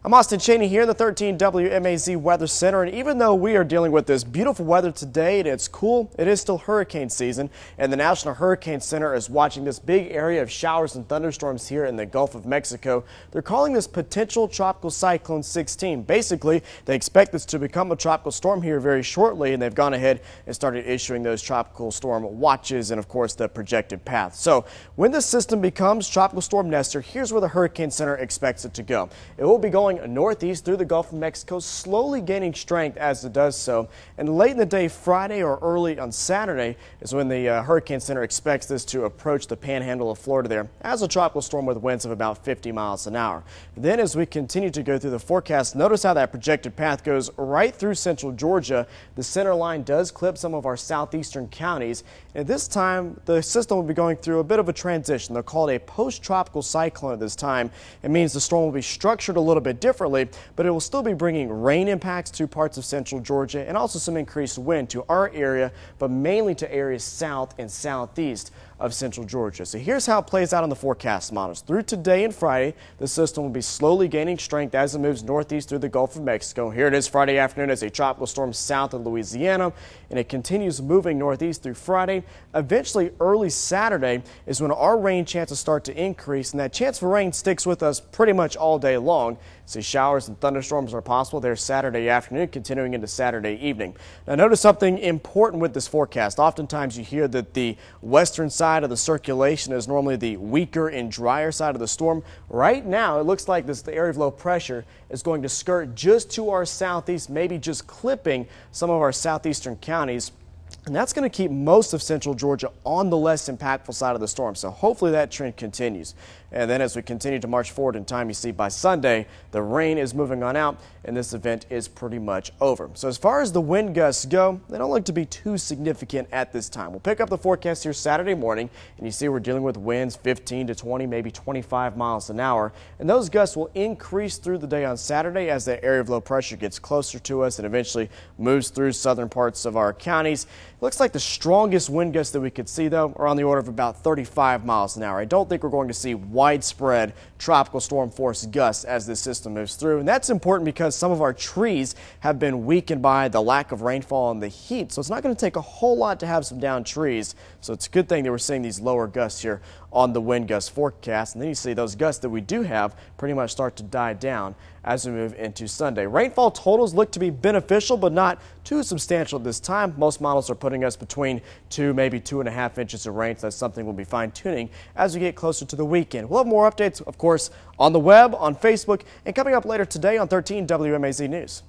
I'm Austin Cheney here in the 13 WMAZ Weather Center, and even though we are dealing with this beautiful weather today and it's cool, it is still hurricane season, and the National Hurricane Center is watching this big area of showers and thunderstorms here in the Gulf of Mexico. They're calling this potential Tropical Cyclone 16. Basically, they expect this to become a tropical storm here very shortly, and they've gone ahead and started issuing those tropical storm watches and, of course, the projected path. So when this system becomes Tropical Storm Nestor, here's where the Hurricane Center expects it to go. It will be going northeast through the Gulf of Mexico, slowly gaining strength as it does so. And late in the day, Friday or early on Saturday, is when the Hurricane Center expects this to approach the panhandle of Florida there as a tropical storm with winds of about 50 miles an hour. Then as we continue to go through the forecast, notice how that projected path goes right through central Georgia. The center line does clip some of our southeastern counties. And this time, the system will be going through a bit of a transition. They'll call it a post-tropical cyclone at this time. It means the storm will be structured a little bit differently, but it will still be bringing rain impacts to parts of central Georgia and also some increased wind to our area, but mainly to areas south and southeast of central Georgia. So here's how it plays out on the forecast models. Through today and Friday, the system will be slowly gaining strength as it moves northeast through the Gulf of Mexico. Here it is Friday afternoon as a tropical storm south of Louisiana, and it continues moving northeast through Friday. Eventually, early Saturday is when our rain chances start to increase, and that chance for rain sticks with us pretty much all day long. So showers and thunderstorms are possible there Saturday afternoon, continuing into Saturday evening. Now notice something important with this forecast. Oftentimes you hear that the western side of the circulation is normally the weaker and drier side of the storm. Right now, it looks like the area of low pressure is going to skirt just to our southeast, maybe just clipping some of our southeastern counties. And that's going to keep most of central Georgia on the less impactful side of the storm. So hopefully that trend continues. And then as we continue to march forward in time, you see by Sunday, the rain is moving on out and this event is pretty much over. So as far as the wind gusts go, they don't look to be too significant at this time. We'll pick up the forecast here Saturday morning, and you see we're dealing with winds 15 to 20, maybe 25 miles an hour. And those gusts will increase through the day on Saturday as that area of low pressure gets closer to us and eventually moves through southern parts of our counties. It looks like the strongest wind gusts that we could see, though, are on the order of about 35 miles an hour. I don't think we're going to see widespread tropical storm force gusts as this system moves through. And that's important because some of our trees have been weakened by the lack of rainfall and the heat. So it's not going to take a whole lot to have some downed trees. So it's a good thing that we're seeing these lower gusts here on the wind gust forecast. And then you see those gusts that we do have pretty much start to die down as we move into Sunday. Rainfall totals look to be beneficial, but not too substantial at this time. Most models are putting us between 2, maybe 2.5 inches of rain. So that's something we'll be fine-tuning as we get closer to the weekend. We'll have more updates, of course, on the web, on Facebook, and coming up later today on 13 WMAZ News.